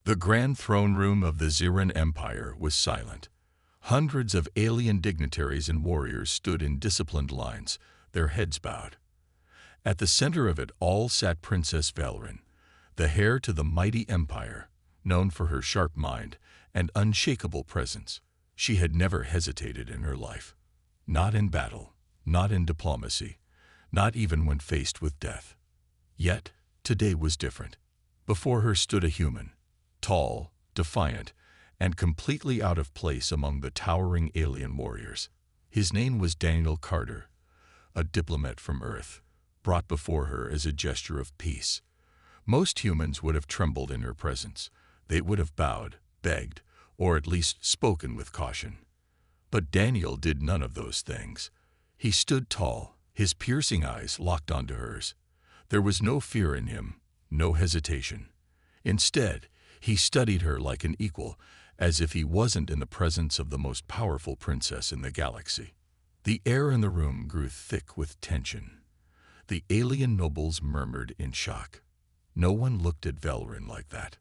The grand throne room of the Ziran Empire was silent. Hundreds of alien dignitaries and warriors stood in disciplined lines, their heads bowed. At the center of it all sat Princess Valerin, the heir to the mighty empire, known for her sharp mind and unshakable presence. She had never hesitated in her life. Not in battle, not in diplomacy, not even when faced with death. Yet, today was different. Before her stood a human, tall, defiant, and completely out of place among the towering alien warriors. His name was Daniel Carter, a diplomat from Earth, brought before her as a gesture of peace. Most humans would have trembled in her presence. They would have bowed, begged, or at least spoken with caution. But Daniel did none of those things. He stood tall, his piercing eyes locked onto hers. There was no fear in him, no hesitation. Instead, he studied her like an equal, as if he wasn't in the presence of the most powerful princess in the galaxy. The air in the room grew thick with tension. The alien nobles murmured in shock. No one looked at Valerin like that.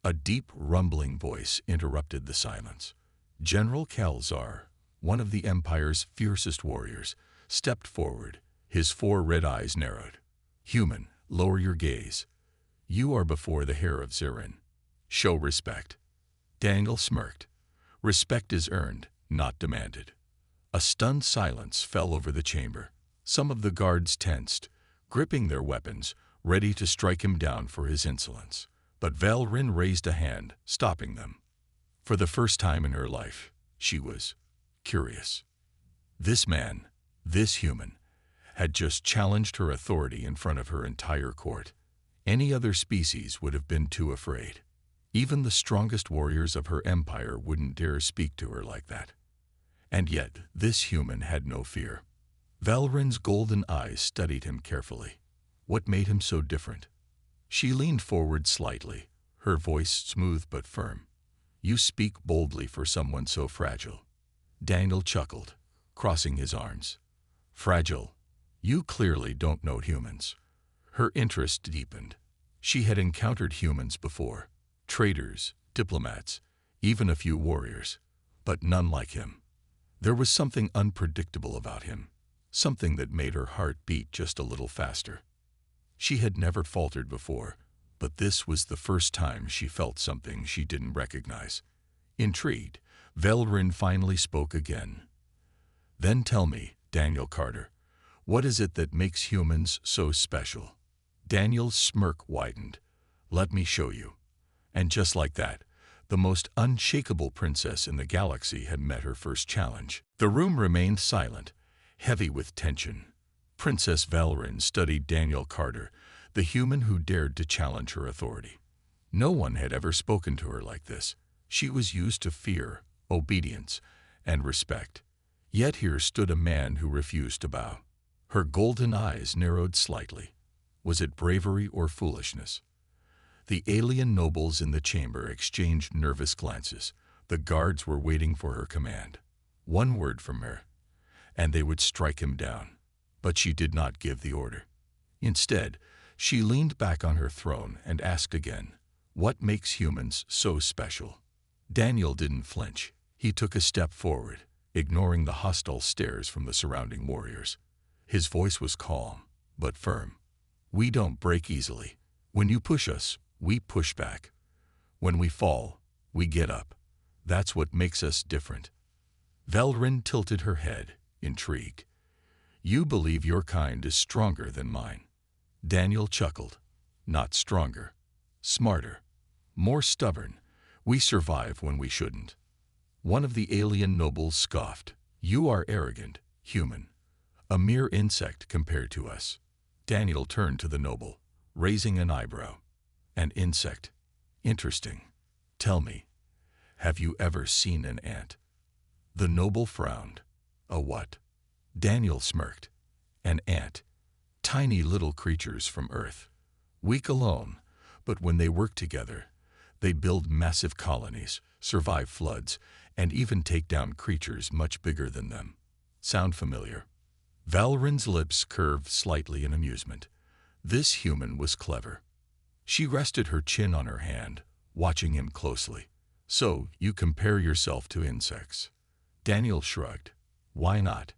A deep, rumbling voice interrupted the silence. General Kalzar, one of the Empire's fiercest warriors, stepped forward, his 4 red eyes narrowed. "Human, lower your gaze. You are before the heir of Ziran. Show respect." Daniel smirked. Respect is earned, not demanded. A stunned silence fell over the chamber. Some of the guards tensed, gripping their weapons, ready to strike him down for his insolence. But Valerin raised a hand, stopping them. For the first time in her life, she was curious. This man, this human, had just challenged her authority in front of her entire court. Any other species would have been too afraid. Even the strongest warriors of her empire wouldn't dare speak to her like that. And yet, this human had no fear. Valerin's golden eyes studied him carefully. What made him so different? She leaned forward slightly, her voice smooth but firm. "You speak boldly for someone so fragile." Daniel chuckled, crossing his arms. "Fragile? You clearly don't know humans." Her interest deepened. She had encountered humans before. Traders, diplomats, even a few warriors, but none like him. There was something unpredictable about him, something that made her heart beat just a little faster. She had never faltered before, but this was the first time she felt something she didn't recognize. Intrigued, Valerin finally spoke again. "Then tell me, Daniel Carter, what is it that makes humans so special?" Daniel's smirk widened. "Let me show you." And just like that, the most unshakable princess in the galaxy had met her first challenge. The room remained silent, heavy with tension. Princess Valerin studied Daniel Carter, the human who dared to challenge her authority. No one had ever spoken to her like this. She was used to fear, obedience, and respect. Yet here stood a man who refused to bow. Her golden eyes narrowed slightly. Was it bravery or foolishness? The alien nobles in the chamber exchanged nervous glances. The guards were waiting for her command. One word from her, and they would strike him down. But she did not give the order. Instead, she leaned back on her throne and asked again, "What makes humans so special?" Daniel didn't flinch. He took a step forward, ignoring the hostile stares from the surrounding warriors. His voice was calm, but firm. "We don't break easily. When you push us, we push back. When we fall, we get up. That's what makes us different." Valerin tilted her head, intrigued. "You believe your kind is stronger than mine." Daniel chuckled. "Not stronger. Smarter. More stubborn. We survive when we shouldn't." One of the alien nobles scoffed. "You are arrogant, human. A mere insect compared to us." Daniel turned to the noble, raising an eyebrow. "An insect? Interesting. Tell me, have you ever seen an ant?" The noble frowned. "A what?" Daniel smirked. "An ant. Tiny little creatures from Earth. Weak alone, but when they work together, they build massive colonies, survive floods, and even take down creatures much bigger than them. Sound familiar?" Valerin's lips curved slightly in amusement. This human was clever. She rested her chin on her hand, watching him closely. "So, you compare yourself to insects?" Daniel shrugged. "Why not?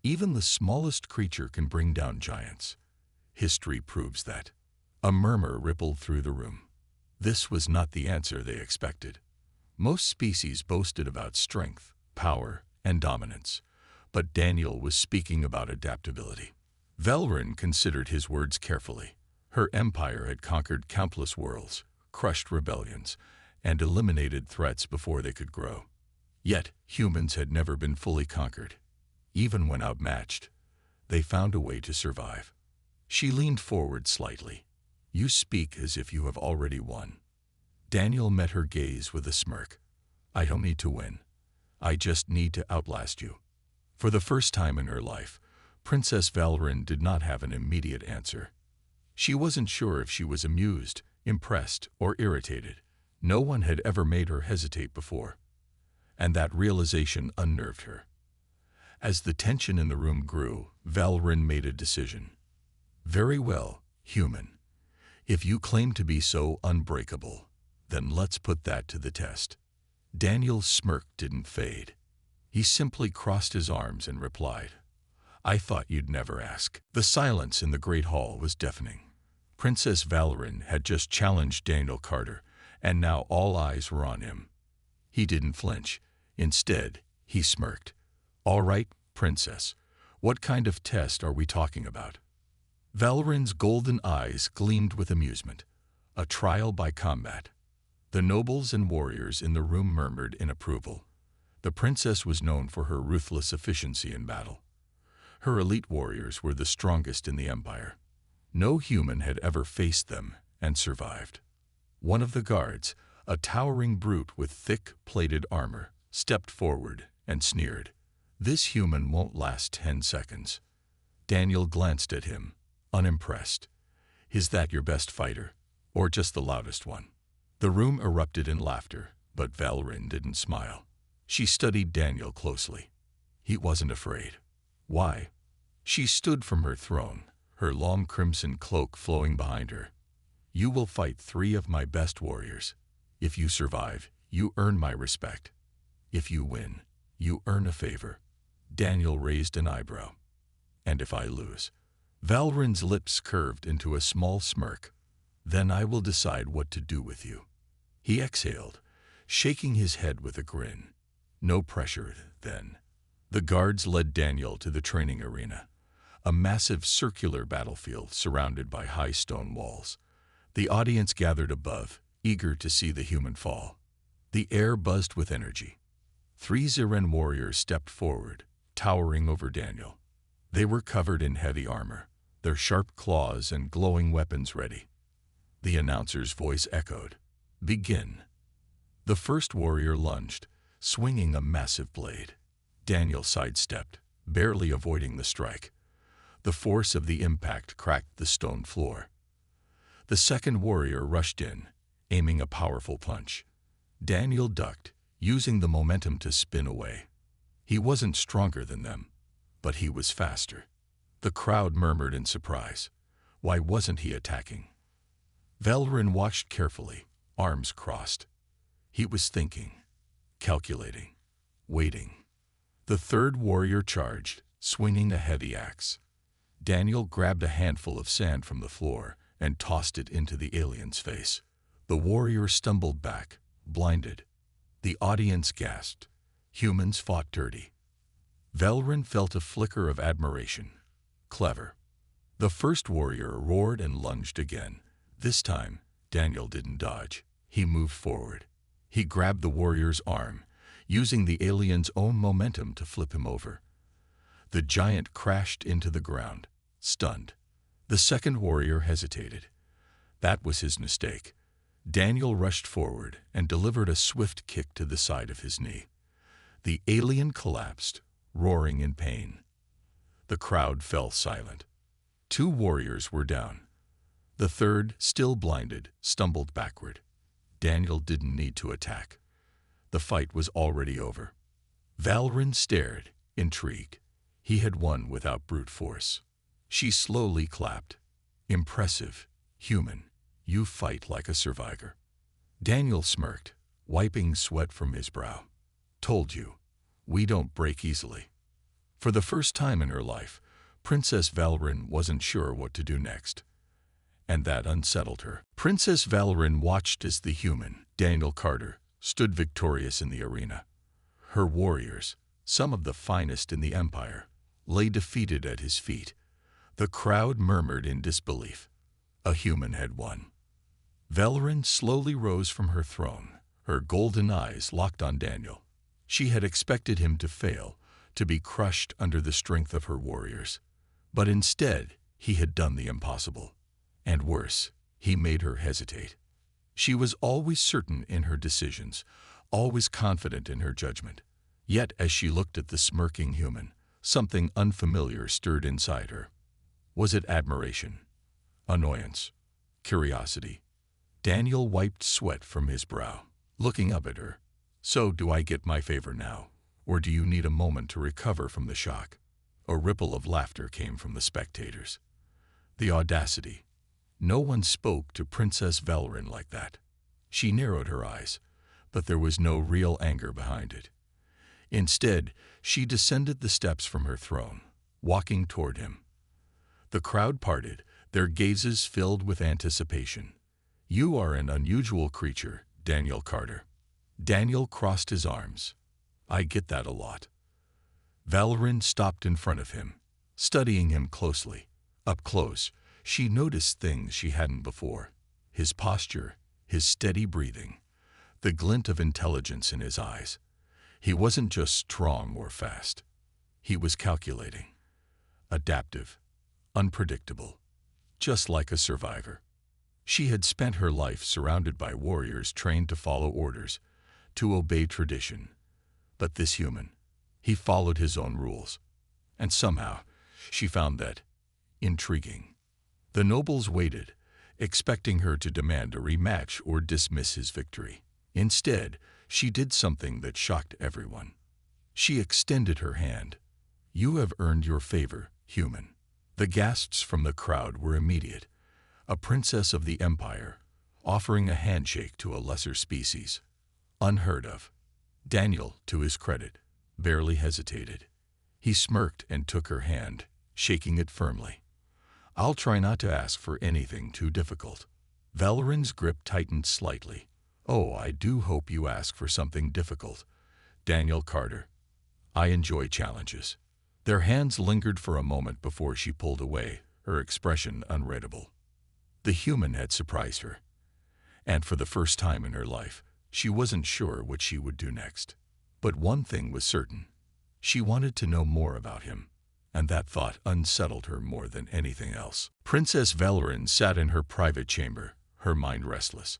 Even the smallest creature can bring down giants. History proves that." A murmur rippled through the room. This was not the answer they expected. Most species boasted about strength, power, and dominance, but Daniel was speaking about adaptability. Valrin considered his words carefully. Her empire had conquered countless worlds, crushed rebellions, and eliminated threats before they could grow. Yet, humans had never been fully conquered. Even when outmatched, they found a way to survive. She leaned forward slightly. "You speak as if you have already won." Daniel met her gaze with a smirk. "I don't need to win. I just need to outlast you." For the first time in her life, Princess Valrin did not have an immediate answer. She wasn't sure if she was amused, impressed, or irritated. No one had ever made her hesitate before, and that realization unnerved her. As the tension in the room grew, Valrin made a decision. "Very well, human. If you claim to be so unbreakable, then let's put that to the test." Daniel's smirk didn't fade. He simply crossed his arms and replied, "I thought you'd never ask." The silence in the great hall was deafening. Princess Valrin had just challenged Daniel Carter, and now all eyes were on him. He didn't flinch. Instead, he smirked. "All right, Princess, what kind of test are we talking about?" Valrin's golden eyes gleamed with amusement. "A trial by combat." The nobles and warriors in the room murmured in approval. The princess was known for her ruthless efficiency in battle. Her elite warriors were the strongest in the empire. No human had ever faced them and survived. One of the guards, a towering brute with thick, plated armor, stepped forward and sneered. "This human won't last 10 seconds." Daniel glanced at him, unimpressed. "Is that your best fighter, or just the loudest one?" The room erupted in laughter, but Valrin didn't smile. She studied Daniel closely. He wasn't afraid. Why? She stood from her throne, her long crimson cloak flowing behind her. "You will fight 3 of my best warriors. If you survive, you earn my respect. If you win, you earn a favor." Daniel raised an eyebrow. "And if I lose?" Valrin's lips curved into a small smirk. "Then I will decide what to do with you." He exhaled, shaking his head with a grin. "No pressure, then." The guards led Daniel to the training arena, a massive circular battlefield surrounded by high stone walls. The audience gathered above, eager to see the human fall. The air buzzed with energy. 3 Ziren warriors stepped forward, towering over Daniel. They were covered in heavy armor, their sharp claws and glowing weapons ready. The announcer's voice echoed, "Begin." The first warrior lunged, swinging a massive blade. Daniel sidestepped, barely avoiding the strike. The force of the impact cracked the stone floor. The second warrior rushed in, aiming a powerful punch. Daniel ducked, using the momentum to spin away. He wasn't stronger than them, but he was faster. The crowd murmured in surprise. Why wasn't he attacking? Valrin watched carefully, arms crossed. He was thinking, calculating, waiting. The third warrior charged, swinging a heavy axe. Daniel grabbed a handful of sand from the floor and tossed it into the alien's face. The warrior stumbled back, blinded. The audience gasped. Humans fought dirty. Valrin felt a flicker of admiration. Clever. The first warrior roared and lunged again. This time, Daniel didn't dodge. He moved forward. He grabbed the warrior's arm, using the alien's own momentum to flip him over. The giant crashed into the ground, stunned. The second warrior hesitated. That was his mistake. Daniel rushed forward and delivered a swift kick to the side of his knee. The alien collapsed, roaring in pain. The crowd fell silent. 2 warriors were down. The third, still blinded, stumbled backward. Daniel didn't need to attack. The fight was already over. Valrin stared, intrigued. He had won without brute force. She slowly clapped. "Impressive, human. You fight like a survivor." Daniel smirked, wiping sweat from his brow. Told you, we don't break easily. For the first time in her life, Princess Valorin wasn't sure what to do next, and that unsettled her. Princess Valorin watched as the human, Daniel Carter, stood victorious in the arena. Her warriors, some of the finest in the Empire, lay defeated at his feet. The crowd murmured in disbelief. A human had won. Valorin slowly rose from her throne, her golden eyes locked on Daniel. She had expected him to fail, to be crushed under the strength of her warriors. But instead, he had done the impossible. And worse, he made her hesitate. She was always certain in her decisions, always confident in her judgment. Yet as she looked at the smirking human, something unfamiliar stirred inside her. Was it admiration? Annoyance? Curiosity? Daniel wiped sweat from his brow, looking up at her. So, do I get my favor now, or do you need a moment to recover from the shock? A ripple of laughter came from the spectators. The audacity. No one spoke to Princess Valorin like that. She narrowed her eyes, but there was no real anger behind it. Instead, she descended the steps from her throne, walking toward him. The crowd parted, their gazes filled with anticipation. You are an unusual creature, Daniel Carter. Daniel crossed his arms. I get that a lot. Valorin stopped in front of him, studying him closely. Up close, she noticed things she hadn't before. His posture, his steady breathing, the glint of intelligence in his eyes. He wasn't just strong or fast. He was calculating, adaptive, unpredictable, just like a survivor. She had spent her life surrounded by warriors trained to follow orders, to obey tradition. But this human, he followed his own rules. And somehow, she found that intriguing. The nobles waited, expecting her to demand a rematch or dismiss his victory. Instead, she did something that shocked everyone. She extended her hand. You have earned your favor, human. The gasps from the crowd were immediate. A princess of the Empire, offering a handshake to a lesser species. Unheard of. Daniel, to his credit, barely hesitated. He smirked and took her hand, shaking it firmly. I'll try not to ask for anything too difficult. Valorin's grip tightened slightly. Oh, I do hope you ask for something difficult. Daniel Carter. I enjoy challenges. Their hands lingered for a moment before she pulled away, her expression unreadable. The human had surprised her. And for the first time in her life, she wasn't sure what she would do next. But one thing was certain. She wanted to know more about him, and that thought unsettled her more than anything else. Princess Valorin sat in her private chamber, her mind restless.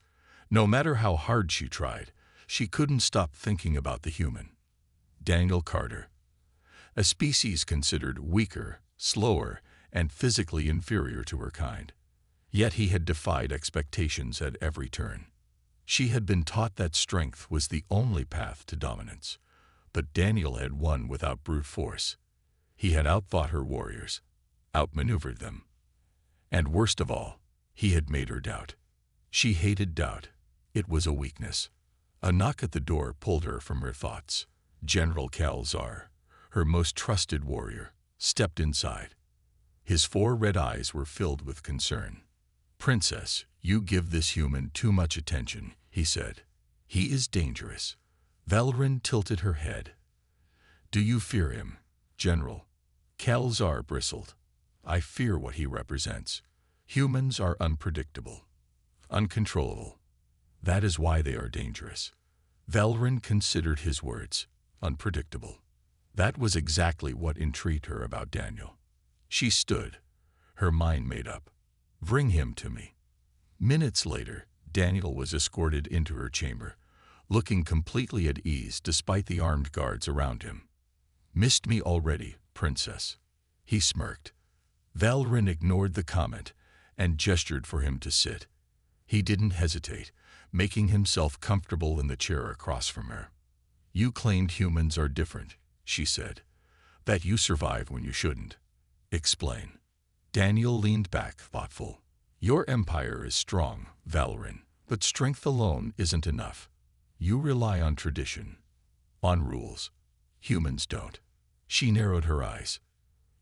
No matter how hard she tried, she couldn't stop thinking about the human. Daniel Carter. A species considered weaker, slower, and physically inferior to her kind. Yet he had defied expectations at every turn. She had been taught that strength was the only path to dominance. But Daniel had won without brute force. He had outthought her warriors, outmaneuvered them. And worst of all, he had made her doubt. She hated doubt. It was a weakness. A knock at the door pulled her from her thoughts. General Kalzar, her most trusted warrior, stepped inside. His 4 red eyes were filled with concern. Princess, you give this human too much attention, he said. He is dangerous. Valorin tilted her head. Do you fear him, General? Kalzar bristled. I fear what he represents. Humans are unpredictable, uncontrollable. That is why they are dangerous. Valorin considered his words. Unpredictable. That was exactly what intrigued her about Daniel. She stood, her mind made up. Bring him to me. Minutes later, Daniel was escorted into her chamber, looking completely at ease despite the armed guards around him. Missed me already, princess? He smirked. Valorin ignored the comment and gestured for him to sit. He didn't hesitate, making himself comfortable in the chair across from her. You claimed humans are different, she said. That you survive when you shouldn't. Explain. Daniel leaned back, thoughtful. Your empire is strong, Valorin, But strength alone isn't enough. You rely on tradition, on rules. Humans don't. She narrowed her eyes.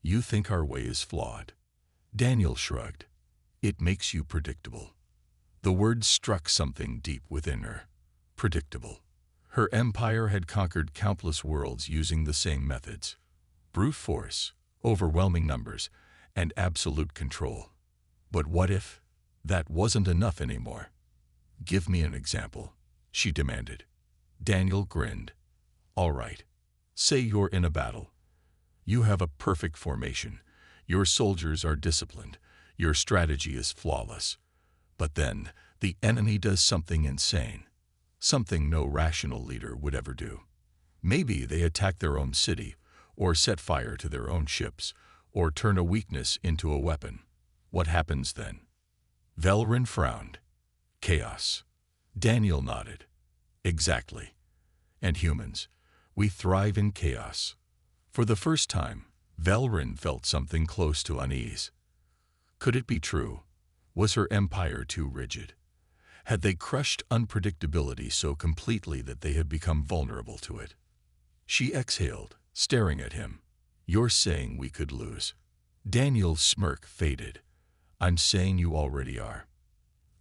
You think our way is flawed. Daniel shrugged. It makes you predictable. The words struck something deep within her. Predictable. Her empire had conquered countless worlds using the same methods. Brute force, overwhelming numbers, and absolute control. But what if that wasn't enough anymore? Give me an example, she demanded. Daniel grinned. All right. Say you're in a battle. You have a perfect formation. Your soldiers are disciplined. Your strategy is flawless. But then, the enemy does something insane. Something no rational leader would ever do. Maybe they attack their own city, or set fire to their own ships, or turn a weakness into a weapon. What happens then? Valrin frowned. Chaos. Daniel nodded. Exactly. And humans, we thrive in chaos. For the first time, Valrin felt something close to unease. Could it be true? Was her empire too rigid? Had they crushed unpredictability so completely that they had become vulnerable to it? She exhaled, staring at him. You're saying we could lose. Daniel's smirk faded. I'm saying you already are.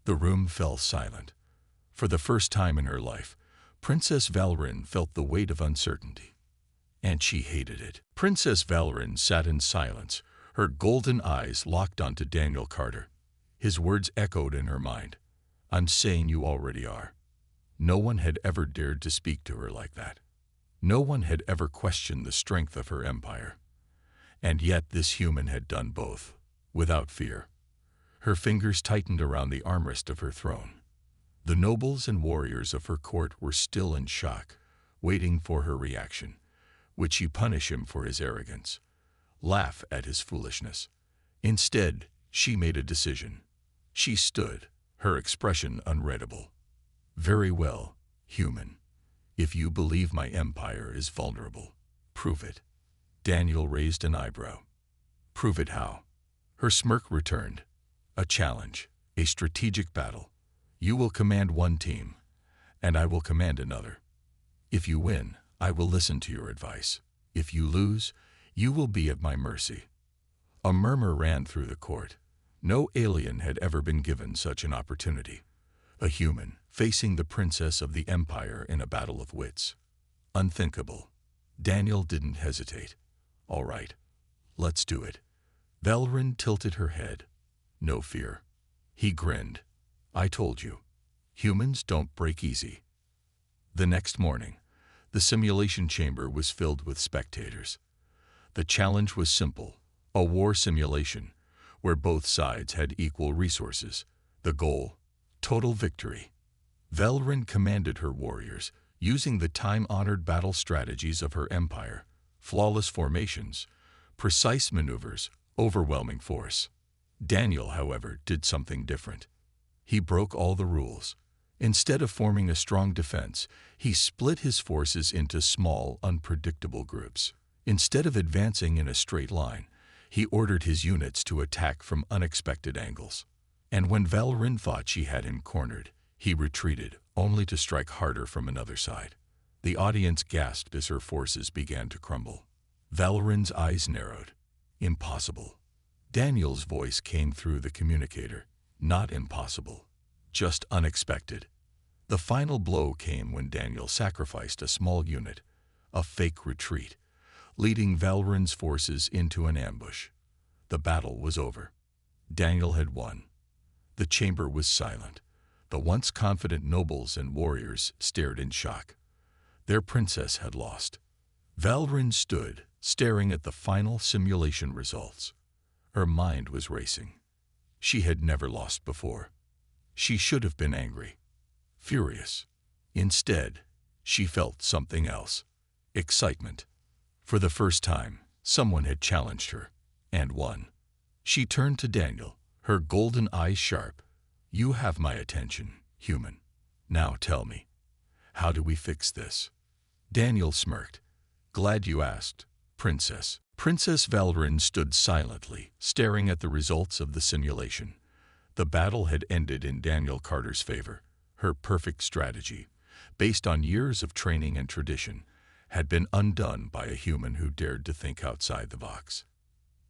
The room fell silent. For the first time in her life, Princess Valrin felt the weight of uncertainty. And she hated it. Princess Valrin sat in silence, her golden eyes locked onto Daniel Carter. His words echoed in her mind. I'm saying you already are. No one had ever dared to speak to her like that. No one had ever questioned the strength of her empire. And yet this human had done both, without fear. Her fingers tightened around the armrest of her throne. The nobles and warriors of her court were still in shock, waiting for her reaction. Would she punish him for his arrogance? Laugh at his foolishness? Instead, she made a decision. She stood, her expression unreadable. Very well, human. If you believe my empire is vulnerable, prove it. Daniel raised an eyebrow. Prove it how? Her smirk returned. A challenge, a strategic battle. You will command one team, and I will command another. If you win, I will listen to your advice. If you lose, you will be at my mercy. A murmur ran through the court. No alien had ever been given such an opportunity. A human facing the princess of the empire in a battle of wits. Unthinkable. Daniel didn't hesitate. All right, let's do it. Valrin tilted her head. No fear. He grinned. I told you. Humans don't break easy. The next morning, the simulation chamber was filled with spectators. The challenge was simple, a war simulation, where both sides had equal resources. The goal, total victory. Valrin commanded her warriors, using the time-honored battle strategies of her empire, flawless formations, precise maneuvers, overwhelming force. Daniel, however, did something different. He broke all the rules. Instead of forming a strong defense, he split his forces into small, unpredictable groups. Instead of advancing in a straight line, he ordered his units to attack from unexpected angles. And when Valrin thought she had him cornered, he retreated, only to strike harder from another side. The audience gasped as her forces began to crumble. Valrin's eyes narrowed. Impossible. Daniel's voice came through the communicator. Not impossible, just unexpected. The final blow came when Daniel sacrificed a small unit, a fake retreat, leading Valrin's forces into an ambush. The battle was over. Daniel had won. The chamber was silent. The once confident nobles and warriors stared in shock. Their princess had lost. Valrin stood, staring at the final simulation results. Her mind was racing. She had never lost before. She should have been angry, furious. Instead, she felt something else. Excitement. For the first time, someone had challenged her, and won. She turned to Daniel, her golden eyes sharp. You have my attention, human. Now tell me, how do we fix this? Daniel smirked. Glad you asked, princess. Princess Valrin stood silently, staring at the results of the simulation. The battle had ended in Daniel Carter's favor. Her perfect strategy, based on years of training and tradition, had been undone by a human who dared to think outside the box.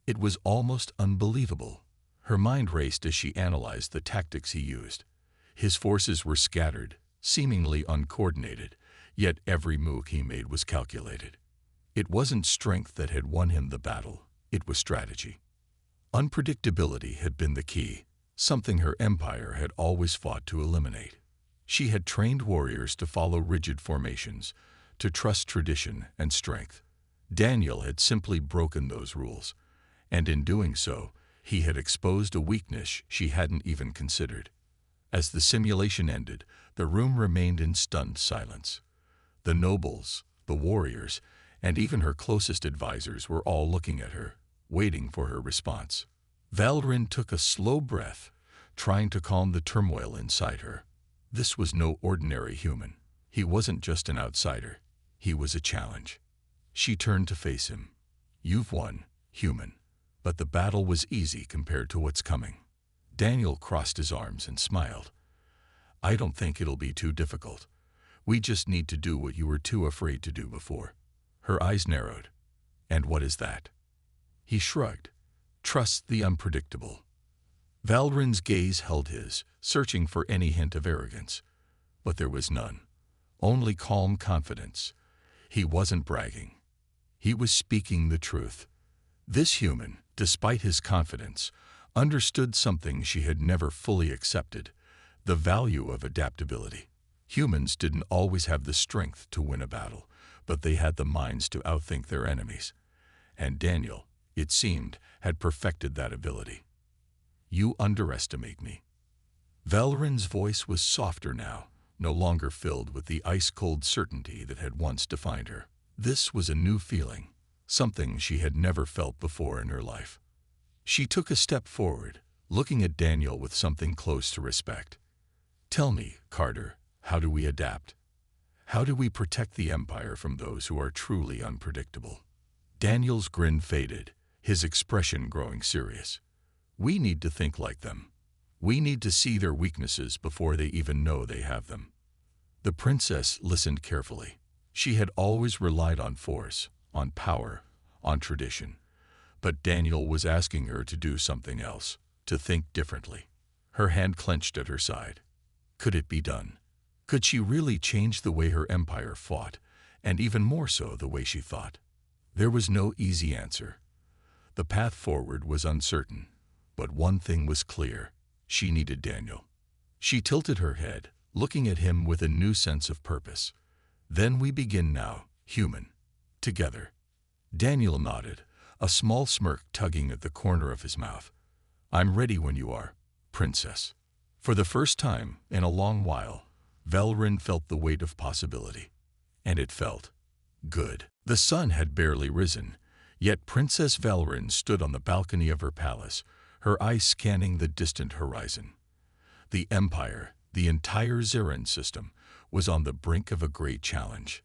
It was almost unbelievable. Her mind raced as she analyzed the tactics he used. His forces were scattered, seemingly uncoordinated, yet every move he made was calculated. It wasn't strength that had won him the battle, it was strategy. Unpredictability had been the key, something her empire had always fought to eliminate. She had trained warriors to follow rigid formations, to trust tradition and strength. Daniel had simply broken those rules, and in doing so, he had exposed a weakness she hadn't even considered. As the simulation ended, the room remained in stunned silence. The nobles, the warriors, and even her closest advisors were all looking at her, waiting for her response. Valrin took a slow breath, trying to calm the turmoil inside her. This was no ordinary human. He wasn't just an outsider. He was a challenge. She turned to face him. "You've won, human. But the battle was easy compared to what's coming." Daniel crossed his arms and smiled. "I don't think it'll be too difficult. We just need to do what you were too afraid to do before." Her eyes narrowed. "And what is that?" He shrugged. "Trust the unpredictable." Valrin's gaze held his, searching for any hint of arrogance. But there was none. Only calm confidence. He wasn't bragging. He was speaking the truth. This human, despite his confidence, understood something she had never fully accepted: the value of adaptability. Humans didn't always have the strength to win a battle, but they had the minds to outthink their enemies. And Daniel, it seemed, had perfected that ability. "You underestimate me." Valrin's voice was softer now, no longer filled with the ice-cold certainty that had once defined her. This was a new feeling, something she had never felt before in her life. She took a step forward, looking at Daniel with something close to respect. "Tell me, Carter, how do we adapt? How do we protect the Empire from those who are truly unpredictable?" Daniel's grin faded, his expression growing serious. "We need to think like them. We need to see their weaknesses before they even know they have them." The princess listened carefully. She had always relied on force, on power, on tradition. But Daniel was asking her to do something else, to think differently. Her hand clenched at her side. Could it be done? Could she really change the way her empire fought, and even more so the way she thought? There was no easy answer. The path forward was uncertain, but one thing was clear: she needed Daniel. She tilted her head, looking at him with a new sense of purpose. "Then we begin now, human. Together." Daniel nodded, a small smirk tugging at the corner of his mouth. "I'm ready when you are, princess." For the first time in a long while, Valrin felt the weight of possibility. And it felt good. The sun had barely risen, yet Princess Valrin stood on the balcony of her palace, her eyes scanning the distant horizon. The Empire, the entire Zirin system, was on the brink of a great challenge.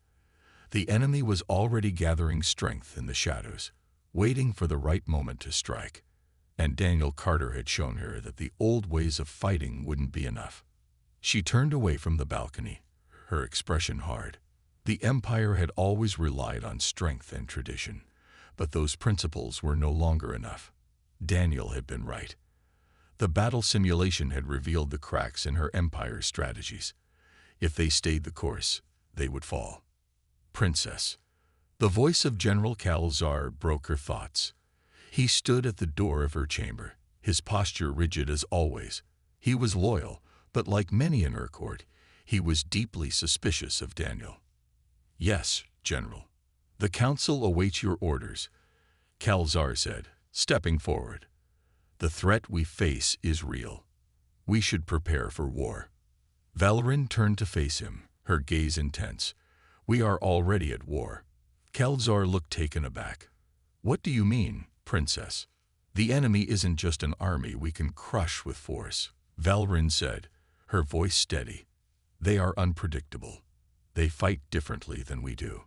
The enemy was already gathering strength in the shadows, waiting for the right moment to strike. And Daniel Carter had shown her that the old ways of fighting wouldn't be enough. She turned away from the balcony, her expression hard. The Empire had always relied on strength and tradition, but those principles were no longer enough. Daniel had been right. The battle simulation had revealed the cracks in her empire's strategies. If they stayed the course, they would fall. "Princess." The voice of General Calzar broke her thoughts. He stood at the door of her chamber, his posture rigid as always. He was loyal, but like many in her court, he was deeply suspicious of Daniel. "Yes, General. The council awaits your orders," Calzar said, stepping forward. "The threat we face is real. We should prepare for war." Valrin turned to face him, her gaze intense. "We are already at war." Calzar looked taken aback. "What do you mean, Princess?" "The enemy isn't just an army we can crush with force," Valrin said, her voice steady. "They are unpredictable. They fight differently than we do."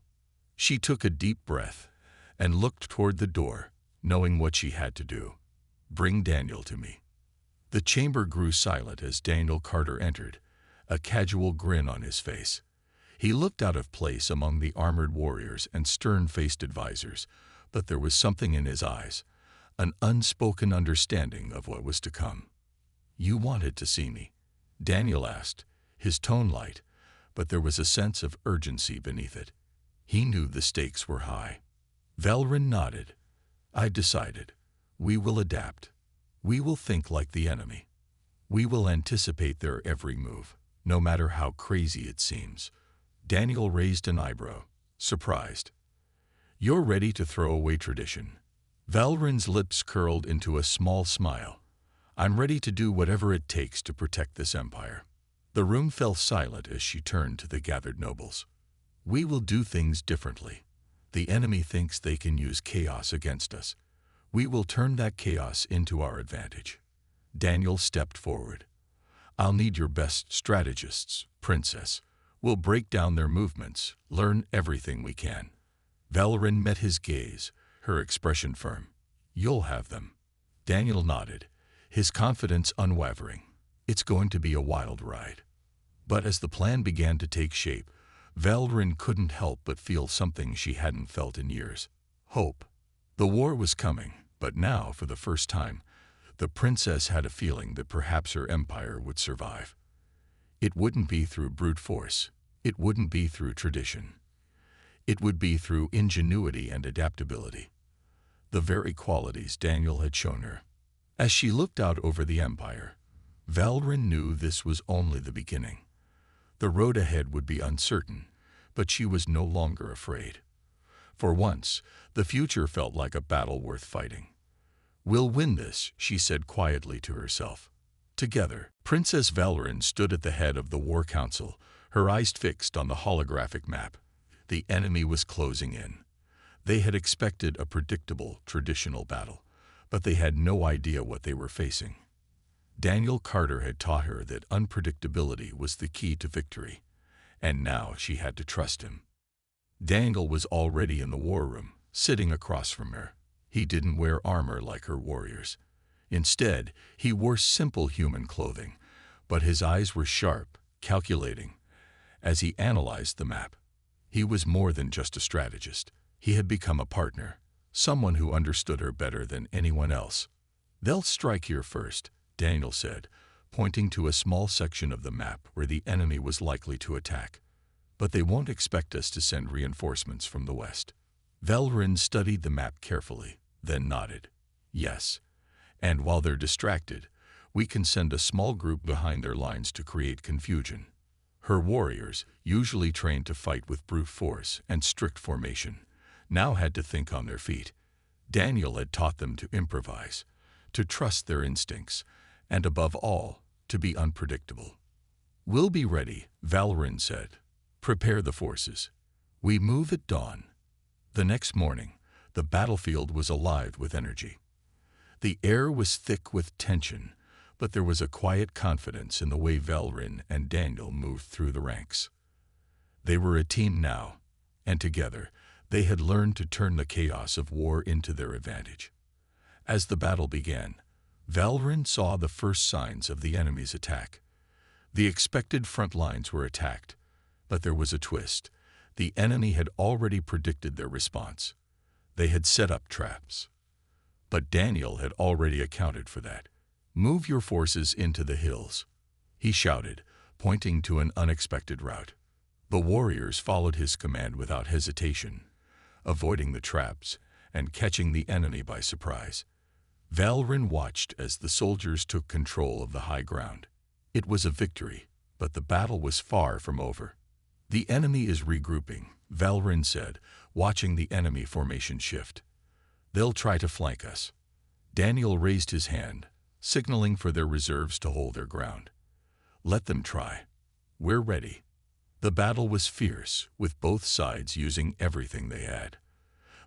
She took a deep breath and looked toward the door, knowing what she had to do. "Bring Daniel to me." The chamber grew silent as Daniel Carter entered, a casual grin on his face. He looked out of place among the armored warriors and stern-faced advisors, but there was something in his eyes, an unspoken understanding of what was to come. "You wanted to see me?" Daniel asked, his tone light, but there was a sense of urgency beneath it. He knew the stakes were high. Valrin nodded. "I decided. We will adapt. We will think like the enemy. We will anticipate their every move, no matter how crazy it seems." Daniel raised an eyebrow, surprised. "You're ready to throw away tradition." Valrin's lips curled into a small smile. "I'm ready to do whatever it takes to protect this empire." The room fell silent as she turned to the gathered nobles. "We will do things differently. The enemy thinks they can use chaos against us. We will turn that chaos into our advantage." Daniel stepped forward. "I'll need your best strategists, Princess. We'll break down their movements, learn everything we can." Valrin met his gaze, her expression firm. "You'll have them." Daniel nodded, his confidence unwavering. "It's going to be a wild ride." But as the plan began to take shape, Valrin couldn't help but feel something she hadn't felt in years: hope. The war was coming, but now, for the first time, the princess had a feeling that perhaps her empire would survive. It wouldn't be through brute force. It wouldn't be through tradition. It would be through ingenuity and adaptability, the very qualities Daniel had shown her. As she looked out over the empire, Valrin knew this was only the beginning. The road ahead would be uncertain, but she was no longer afraid. For once, the future felt like a battle worth fighting. "We'll win this," she said quietly to herself. Together, Princess Valrin stood at the head of the war council, her eyes fixed on the holographic map. The enemy was closing in. They had expected a predictable, traditional battle, but they had no idea what they were facing. Daniel Carter had taught her that unpredictability was the key to victory, and now she had to trust him. Daniel was already in the war room, sitting across from her. He didn't wear armor like her warriors. Instead, he wore simple human clothing, but his eyes were sharp, calculating. As he analyzed the map, he was more than just a strategist. He had become a partner, someone who understood her better than anyone else. "They'll strike here first," Daniel said, pointing to a small section of the map where the enemy was likely to attack. "But they won't expect us to send reinforcements from the west." Valrin studied the map carefully, then nodded. "Yes, and while they're distracted, we can send a small group behind their lines to create confusion." Her warriors, usually trained to fight with brute force and strict formation, now had to think on their feet. Daniel had taught them to improvise, to trust their instincts, and above all, to be unpredictable. "We'll be ready," Valrin said. "Prepare the forces. We move at dawn." The next morning, the battlefield was alive with energy. The air was thick with tension, but there was a quiet confidence in the way Valrin and Daniel moved through the ranks. They were a team now, and together, they had learned to turn the chaos of war into their advantage. As the battle began, Valrin saw the first signs of the enemy's attack. The expected front lines were attacked, but there was a twist. The enemy had already predicted their response. They had set up traps. But Daniel had already accounted for that. "Move your forces into the hills," he shouted, pointing to an unexpected route. The warriors followed his command without hesitation, avoiding the traps and catching the enemy by surprise. Valrin watched as the soldiers took control of the high ground. It was a victory, but the battle was far from over. "The enemy is regrouping," Valrin said, watching the enemy formation shift. "They'll try to flank us." Daniel raised his hand, signaling for their reserves to hold their ground. "Let them try. We're ready." The battle was fierce, with both sides using everything they had.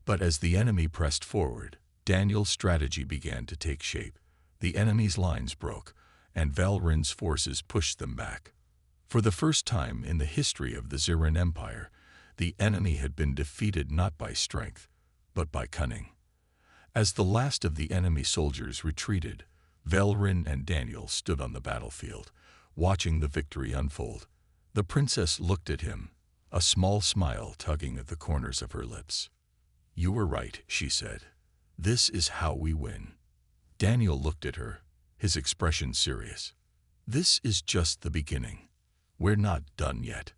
But as the enemy pressed forward, Daniel's strategy began to take shape. The enemy's lines broke, and Valrin's forces pushed them back. For the first time in the history of the Zirin Empire, the enemy had been defeated not by strength, but by cunning. As the last of the enemy soldiers retreated, Valrin and Daniel stood on the battlefield, watching the victory unfold. The princess looked at him, a small smile tugging at the corners of her lips. "You were right," she said. "This is how we win." Daniel looked at her, his expression serious. "This is just the beginning. We're not done yet."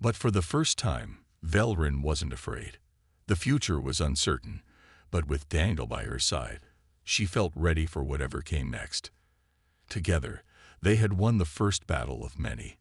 But for the first time, Velryn wasn't afraid. The future was uncertain, but with Daniel by her side, she felt ready for whatever came next. Together, they had won the first battle of many,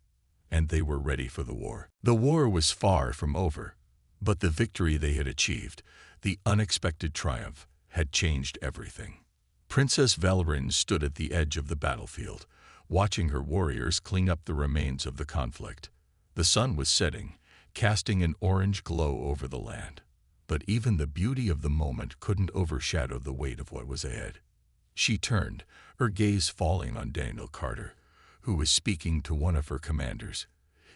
and they were ready for the war. The war was far from over, but the victory they had achieved, the unexpected triumph, had changed everything. Princess Velryn stood at the edge of the battlefield, watching her warriors clean up the remains of the conflict. The sun was setting, casting an orange glow over the land. But even the beauty of the moment couldn't overshadow the weight of what was ahead. She turned, her gaze falling on Daniel Carter, who was speaking to one of her commanders,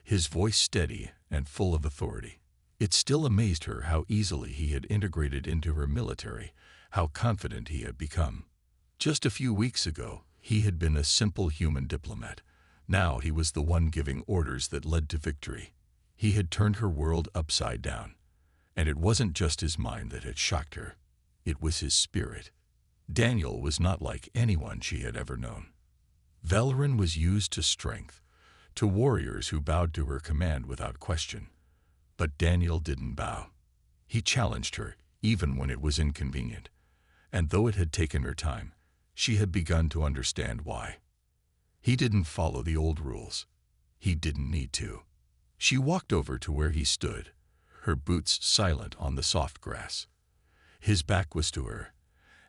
his voice steady and full of authority. It still amazed her how easily he had integrated into her military, how confident he had become. Just a few weeks ago, he had been a simple human diplomat. Now he was the one giving orders that led to victory. He had turned her world upside down. And it wasn't just his mind that had shocked her. It was his spirit. Daniel was not like anyone she had ever known. Velryn was used to strength, to warriors who bowed to her command without question. But Daniel didn't bow. He challenged her, even when it was inconvenient. And though it had taken her time, she had begun to understand why. He didn't follow the old rules. He didn't need to. She walked over to where he stood, her boots silent on the soft grass. His back was to her,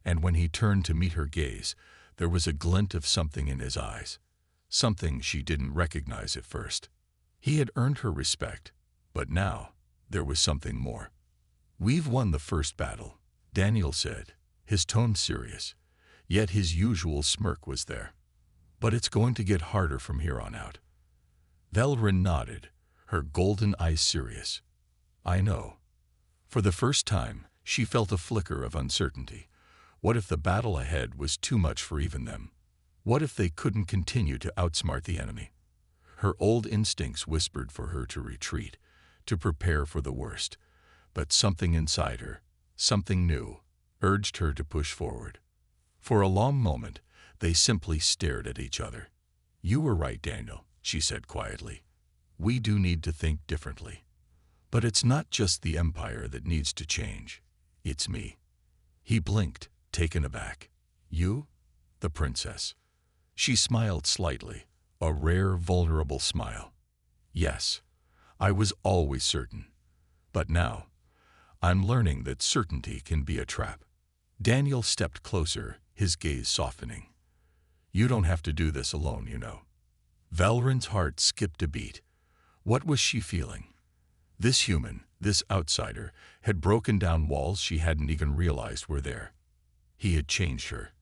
and when he turned to meet her gaze, there was a glint of something in his eyes, something she didn't recognize at first. He had earned her respect, but now there was something more. "We've won the first battle," Daniel said, his tone serious, yet his usual smirk was there. "But it's going to get harder from here on out." Velryn nodded, her golden eyes serious. "I know." For the first time, she felt a flicker of uncertainty. What if the battle ahead was too much for even them? What if they couldn't continue to outsmart the enemy? Her old instincts whispered for her to retreat, to prepare for the worst. But something inside her, something new, urged her to push forward. For a long moment, they simply stared at each other. "You were right, Daniel," she said quietly. "We do need to think differently. But it's not just the Empire that needs to change. It's me." He blinked, taken aback. "You?" The princess. She smiled slightly, a rare, vulnerable smile. "Yes, I was always certain. But now, I'm learning that certainty can be a trap." Daniel stepped closer, his gaze softening. "You don't have to do this alone, you know." Velryn's heart skipped a beat. What was she feeling? This human, this outsider, had broken down walls she hadn't even realized were there. He had changed her,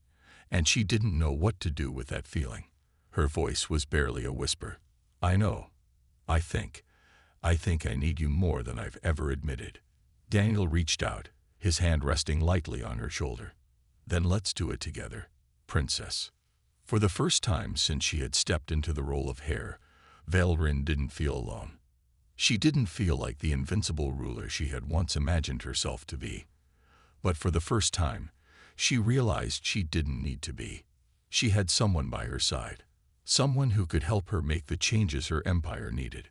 and she didn't know what to do with that feeling. Her voice was barely a whisper. "I know. I think I need you more than I've ever admitted." Daniel reached out, his hand resting lightly on her shoulder. "Then let's do it together, princess." For the first time since she had stepped into the role of heir, Velryn didn't feel alone. She didn't feel like the invincible ruler she had once imagined herself to be. But for the first time, she realized she didn't need to be. She had someone by her side, someone who could help her make the changes her empire needed.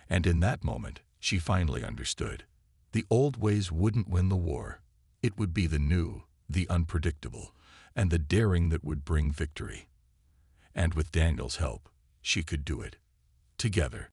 And in that moment, she finally understood. The old ways wouldn't win the war. It would be the new, the unpredictable, and the daring that would bring victory. And with Daniel's help, she could do it. Together.